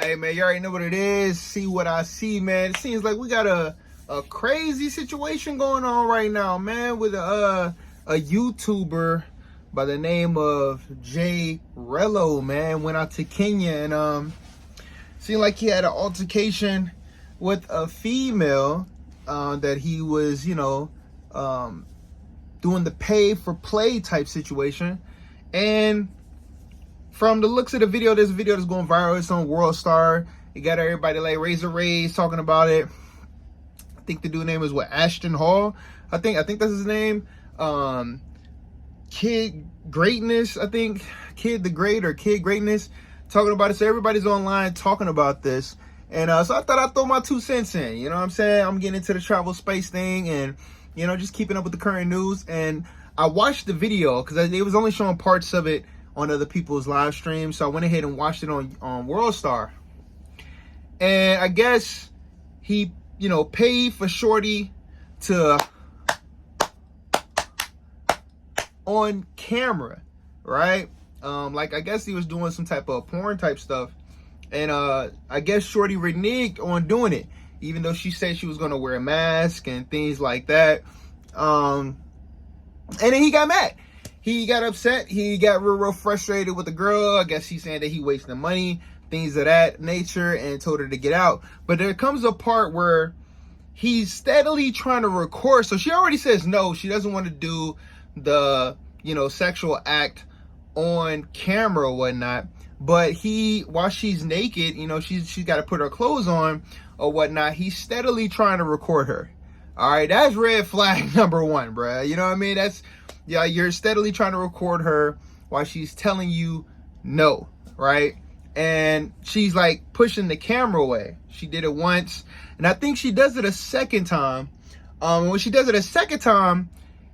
Hey man, you already know what it is. See what I see, man. It seems like we got a crazy situation going on right now, man, with a YouTuber by the name of Rello, man. Went out to Kenya and seemed like he had an altercation with a female that he was, doing the pay for play type situation. And from the looks of the video, this video that's going viral. It's on World Star. It got everybody like Razor Rays talking about it. I think the dude name is Ashton Hall. I think that's his name. Kid Greatness, I think. Kid the Great or Kid Greatness talking about it. So everybody's online talking about this. And so I thought I'd throw my 2 cents in. You know what I'm saying? I'm getting into the travel space thing and, just keeping up with the current news. And I watched the video because it was only showing parts of it on other people's live streams. So I went ahead and watched it on World Star. And I guess he, paid for Shorty to on camera, right? Like I guess he was doing some type of porn type stuff. And I guess Shorty reneged on doing it, even though she said she was gonna wear a mask and things like that. And then he got mad. He got upset. He got real frustrated with the girl. I guess he's saying that he wasted money, things of that nature, and told her to get out. But there comes a part where he's steadily trying to record. So she already says no. She doesn't want to do the, sexual act on camera or whatnot. But while she's naked, she's got to put her clothes on or whatnot. He's steadily trying to record her. All right, that's red flag number 1, bruh. You know what I mean? You're steadily trying to record her while she's telling you no, right? And she's like pushing the camera away. She did it once, and I think she does it a second time. When she does it a second time,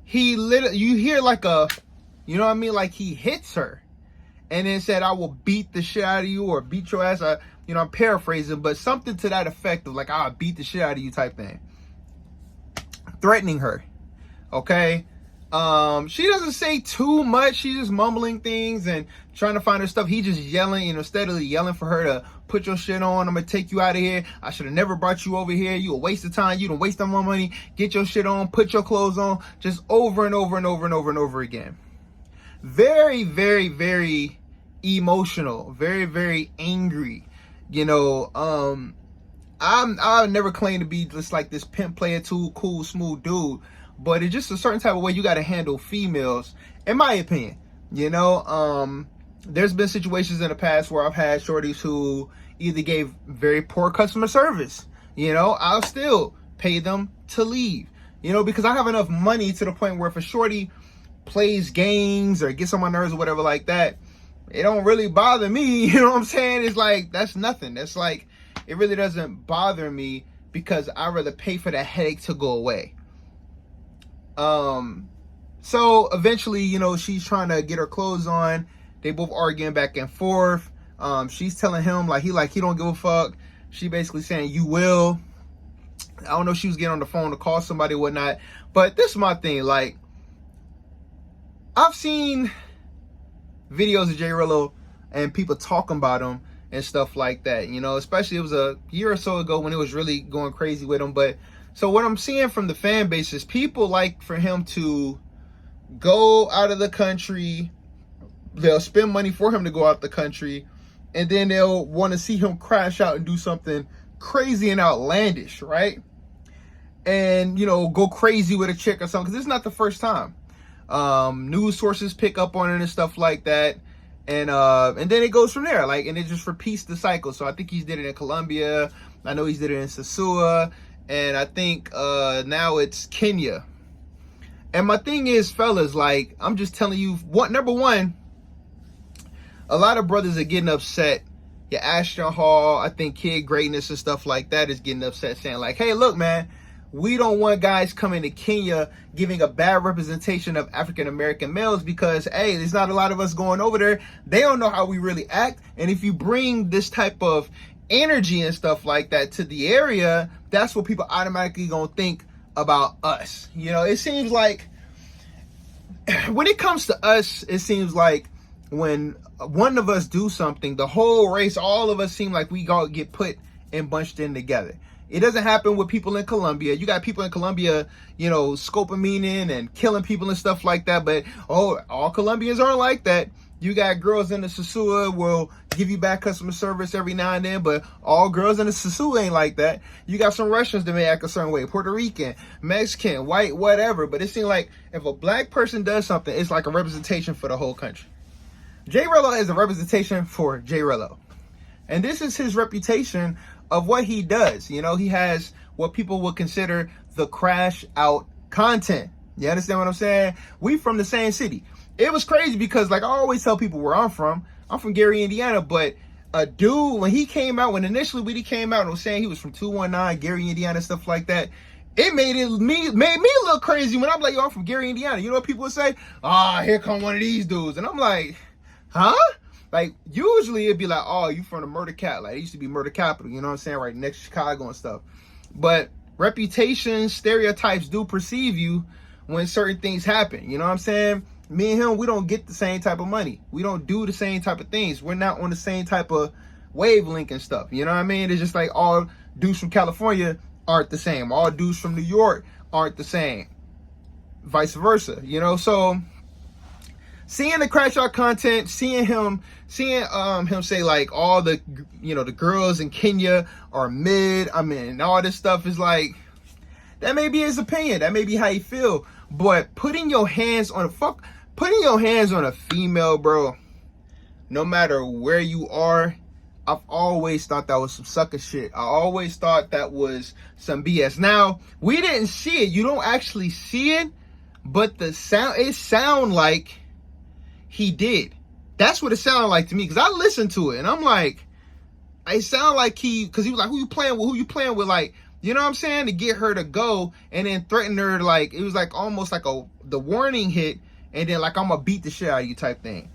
you hear like like he hits her, and then said, "I will beat the shit out of you," or "beat your ass." I'm paraphrasing, but something to that effect of like, "I'll beat the shit out of you" type thing, threatening her. Okay. She doesn't say too much. She's just mumbling things and trying to find her stuff. He just yelling, steadily yelling for her to put your shit on. I'm gonna take you out of here. I should have never brought you over here. You a waste of time. You don't waste my money. Get your shit on. Put your clothes on. Just over and over and over and over and over again. Very, very, very emotional. Very, very angry. I'll never claim to be just like this pimp player, too cool, smooth dude. But it's just a certain type of way you got to handle females, in my opinion. There's been situations in the past where I've had shorties who either gave very poor customer service. I'll still pay them to leave, because I have enough money to the point where if a shorty plays games or gets on my nerves or whatever like that, it don't really bother me. You know what I'm saying? It's like, that's nothing. That's like, it really doesn't bother me because I'd rather pay for that headache to go away. So eventually, she's trying to get her clothes on. They both arguing back and forth. She's telling him he don't give a fuck. She basically saying, "You will." I don't know if she was getting on the phone to call somebody or whatnot, but this is my thing. Like, I've seen videos of Rello and people talking about him and stuff like that, especially it was a year or so ago when it was really going crazy with him. But so what I'm seeing from the fan base is people like for him to go out of the country. They'll spend money for him to go out the country, and then they'll want to see him crash out and do something crazy and outlandish, right? And, go crazy with a chick or something, because it's not the first time. News sources pick up on it and stuff like that. And then it goes from there, and it just repeats the cycle. So I think he's did it in Colombia. I know he's did it in Sasua. And I think now it's Kenya. And my thing is, fellas, I'm just telling you, number one, a lot of brothers are getting upset. Your Ashton Hall, I think Kid Greatness and stuff like that is getting upset, saying hey, look, man, we don't want guys coming to Kenya giving a bad representation of African-American males because, hey, there's not a lot of us going over there. They don't know how we really act. And if you bring this type of energy and stuff like that to the area, that's what people automatically gonna think about us. It seems like when it comes to us, it seems like when one of us do something, the whole race, all of us seem like we all get put and bunched in together. It doesn't happen with people in Colombia. You got people in Colombia, you know, scopamine and killing people and stuff like that. But, oh, all Colombians aren't like that. You got girls in the Sosua will give you back customer service every now and then, but all girls in the Sosua ain't like that. You got some Russians that may act a certain way, Puerto Rican, Mexican, white, whatever. But it seems like if a black person does something, it's like a representation for the whole country. J Rello is a representation for J Rello. And this is his reputation of what he does. You know, he has what people would consider the crash out content. You understand what I'm saying? We from the same city. It was crazy because, like, I always tell people where I'm from Gary, Indiana, but a dude, when he came out and was saying he was from 219, Gary, Indiana, stuff like that, it made me look crazy when I'm like, yo, I'm from Gary, Indiana. You know what people would say? Ah, here come one of these dudes. And I'm like, huh? Like, usually it'd be like, oh, you from the murder cap. Like, it used to be murder capital, you know what I'm saying? Right next to Chicago and stuff. But reputations, stereotypes do perceive you when certain things happen. You know what I'm saying? Me and him, we don't get the same type of money. We don't do the same type of things. We're not on the same type of wavelength and stuff. You know what I mean? It's just like all dudes from California aren't the same. All dudes from New York aren't the same. Vice versa, you know? So seeing the crash out content, seeing him say like all the, you know, the girls in Kenya are mid, I mean, all this stuff is like, that may be his opinion. That may be how he feel. But putting your hands on a female, bro, no matter where you are, I've always thought that was some sucker shit. I always thought that was some BS. Now, we didn't see it. You don't actually see it, but it sound like he did. That's what it sounded like to me, because I listened to it and I'm like, it sounded like because he was like, who you playing with? Like, you know what I'm saying? To get her to go and then threaten her, like, it was like almost like the warning hit, and then like, I'm gonna beat the shit out of you type thing.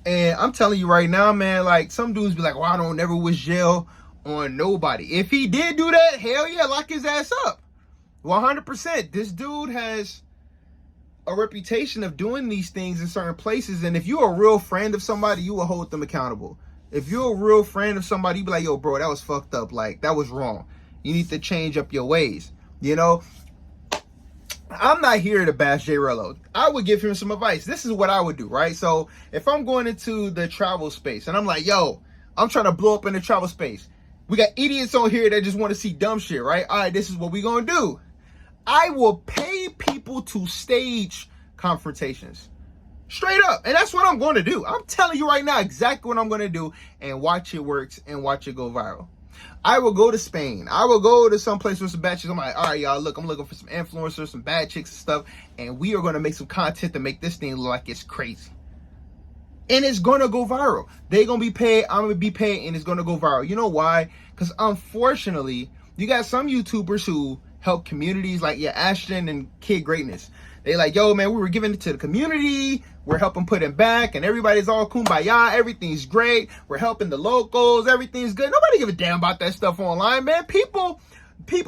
And I'm telling you right now, man, like, some dudes be like, well, I don't never wish jail on nobody. If he did do that, hell yeah, lock his ass up. 100%. This dude has a reputation of doing these things in certain places, and if you're a real friend of somebody, you will hold them accountable. If you're a real friend of somebody, you be like, yo, bro, that was fucked up. Like, that was wrong. You need to change up your ways. You know, I'm not here to bash J Rello. I would give him some advice. This is what I would do, right? So if I'm going into the travel space and I'm like, yo, I'm trying to blow up in the travel space. We got idiots on here that just want to see dumb shit, right? All right, this is what we gonna do. I will pay people to stage confrontations. Straight up. And that's what I'm going to do. I'm telling you right now exactly what I'm going to do, and watch it works and watch it go viral. I will go to Spain. I will go to some place with some bad chicks. I'm like, all right, y'all, look, I'm looking for some influencers, some bad chicks and stuff, and we are going to make some content to make this thing look like it's crazy. And it's going to go viral. They're going to be paid, I'm going to be paid, and it's going to go viral. You know why? Because unfortunately, you got some YouTubers who help communities like, yeah, Ashton and Kid Greatness. They like, yo, man, we were giving it to the community. We're helping put it back, and everybody's all kumbaya. Everything's great. We're helping the locals. Everything's good. Nobody give a damn about that stuff online, man. People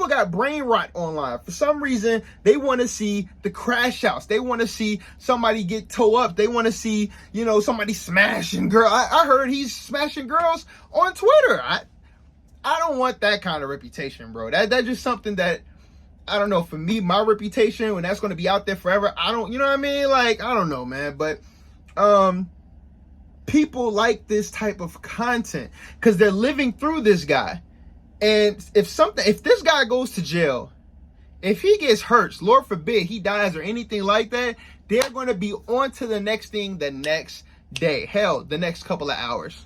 got brain rot online. For some reason, they want to see the crash outs. They want to see somebody get toe up. They want to see, you know, somebody smashing girl. I heard he's smashing girls on Twitter. I don't want that kind of reputation, bro. That's just something that, I don't know, for me, my reputation, when that's going to be out there forever, I don't, you know what I mean? Like, I don't know, man. But people like this type of content because they're living through this guy. And if this guy goes to jail, if he gets hurt, Lord forbid he dies or anything like that, they're going to be on to the next thing the next day. Hell, the next couple of hours.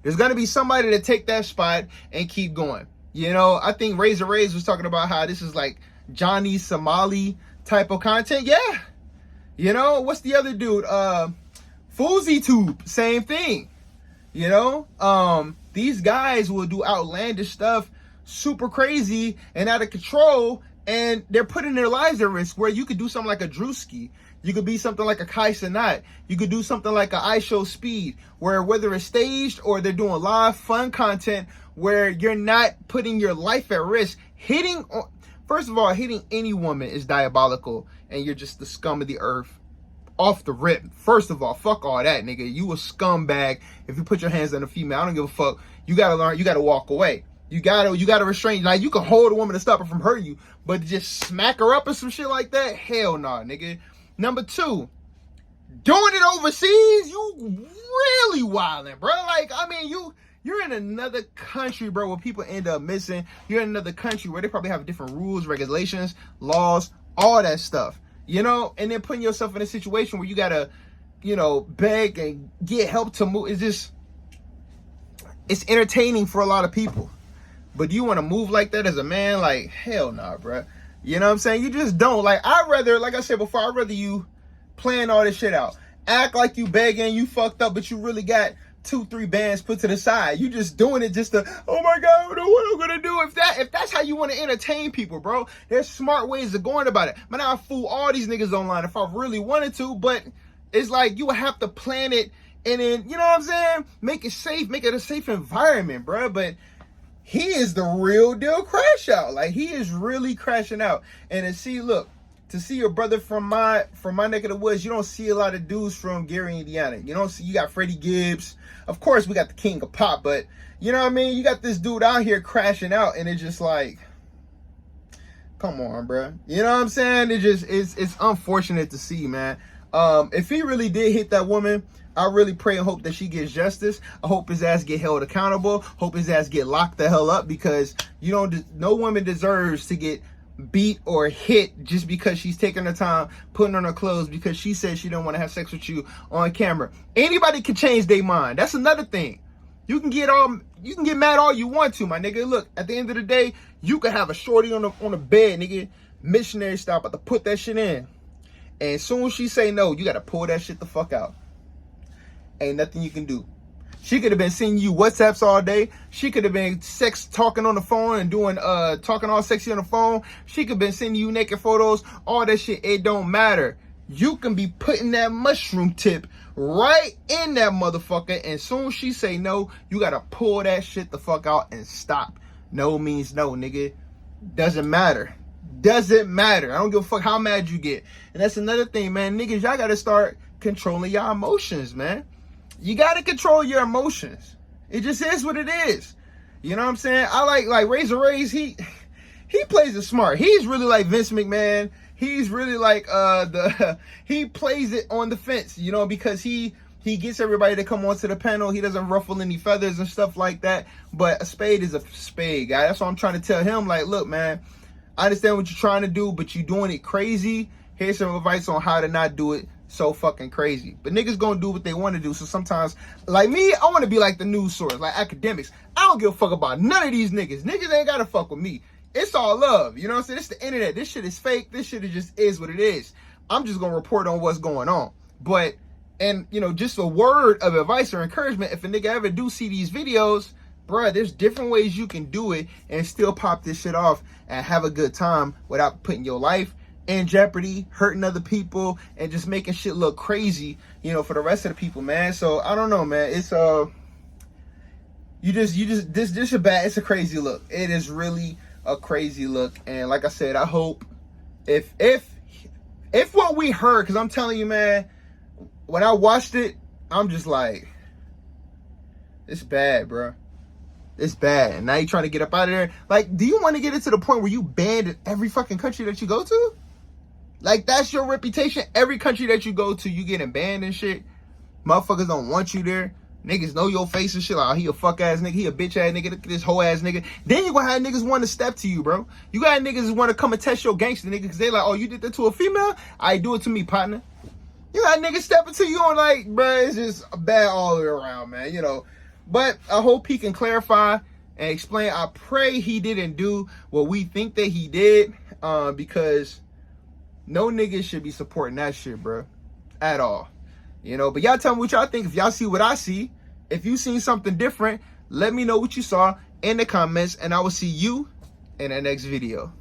There's going to be somebody to take that spot and keep going. You know, I think Razor Rays was talking about how this is like Johnny Somali type of content. Yeah. You know, what's the other dude? FouseyTube, same thing. You know, these guys will do outlandish stuff, super crazy and out of control, and they're putting their lives at risk, where you could do something like a Drewski. You could be something like a Kai Cenat. You could do something like a iShow Speed, where whether it's staged or they're doing live fun content where you're not putting your life at risk. First of all, hitting any woman is diabolical, and you're just the scum of the earth. off the rip. First of all, fuck all that, nigga. You a scumbag if you put your hands on a female. I don't give a fuck. You gotta learn. You gotta walk away. You gotta restrain. Like, you can hold a woman to stop her from hurting you, but to just smack her up or some shit like that, hell nah, nigga. Number two, doing it overseas, you really wildin', bro. Like, I mean, you're in another country, bro, where people end up missing. You're in another country where they probably have different rules, regulations, laws, all that stuff, you know? And then putting yourself in a situation where you gotta, you know, beg and get help to move. It's entertaining for a lot of people. But do you want to move like that as a man? Like, hell nah, bro. You know what I'm saying? You just don't. Like, I'd rather, like I said before, I'd rather you plan all this shit out. Act like you begging, you fucked up, but you really got 2-3 bands put to the side. You just doing it just to, oh my God, I don't know what I'm gonna do. If that's how you want to entertain people, bro, there's smart ways of going about it. Man, I'll fool all these niggas online if I really wanted to, but it's like you would have to plan it and then, you know what I'm saying? Make it safe, make it a safe environment, bro. But he is the real deal crash out. Like, he is really crashing out. And to see your brother from my neck of the woods, you don't see a lot of dudes from Gary, Indiana. You don't see, you got Freddie Gibbs. Of course, we got the king of pop, but you know what I mean? You got this dude out here crashing out, and it's just like, come on, bro. You know what I'm saying? It's unfortunate to see, man. If he really did hit that woman, I really pray and hope that she gets justice. I hope his ass get held accountable. Hope his ass get locked the hell up, because no woman deserves to get beat or hit just because she's taking her time putting on her clothes because she said she don't want to have sex with you on camera. Anybody can change their mind. That's another thing. You can get mad all you want to, my nigga. Look, at the end of the day, you could have a shorty on the bed, nigga, missionary style, but to put that shit in. And as soon as she say no, you gotta pull that shit the fuck out. Ain't nothing you can do. She could have been sending you WhatsApps all day. She could have been talking on the phone and doing talking all sexy on the phone. She could have been sending you naked photos, all that shit. It don't matter. You can be putting that mushroom tip right in that motherfucker, and soon as she say no, you gotta pull that shit the fuck out and stop. No means no, nigga. Doesn't matter. Doesn't matter. I don't give a fuck how mad you get. And that's another thing, man. Niggas, y'all gotta start controlling your emotions, man. You gotta control your emotions. It just is what it is. You know what I'm saying? I like Razor Ray's, he plays it smart. He's really like Vince McMahon. He's really like he plays it on the fence, you know, because he gets everybody to come onto the panel. He doesn't ruffle any feathers and stuff like that. But a spade is a spade, guy. That's what I'm trying to tell him. Like, look, man, I understand what you're trying to do, but you're doing it crazy. Here's some advice on how to not do it so fucking crazy. But niggas gonna do what they want to do. So sometimes, like me, I want to be like the news source, like academics. I don't give a fuck about none of these niggas. Niggas ain't gotta fuck with me. It's all love. You know what I'm saying? It's the internet. This shit is fake. This shit just is what it is. I'm just gonna report on what's going on. But, and you know, just a word of advice or encouragement, if a nigga ever do see these videos, bruh, there's different ways you can do it and still pop this shit off and have a good time without putting your life in jeopardy, hurting other people, and just making shit look crazy, you know, for the rest of the people, man. So I don't know, man. It's this a bad, it's a crazy look. It is really a crazy look. And like I said, I hope if what we heard, because I'm telling you, man, when I watched it, I'm just like, it's bad, bro. It's bad. And now you're trying to get up out of there. Like, do you want to get it to the point where you banned in every fucking country that you go to? Like, that's your reputation. Every country that you go to, you getting banned and shit. Motherfuckers don't want you there. Niggas know your face and shit. Like, oh, he a fuck ass nigga. He a bitch ass nigga. Look at this hoe ass nigga. Then you gonna have niggas want to step to you, bro. You got niggas want to come and test your gangster, nigga, because they like, oh, you did that to a female? I do it to me, partner. You got niggas stepping to you on like, bro, it's just bad all the way around, man, you know. But I hope he can clarify and explain. I pray he didn't do what we think that he did, because no niggas should be supporting that shit, bro, at all. You know, but y'all tell me what y'all think. If y'all see what I see, if you seen something different, let me know what you saw in the comments, and I will see you in the next video.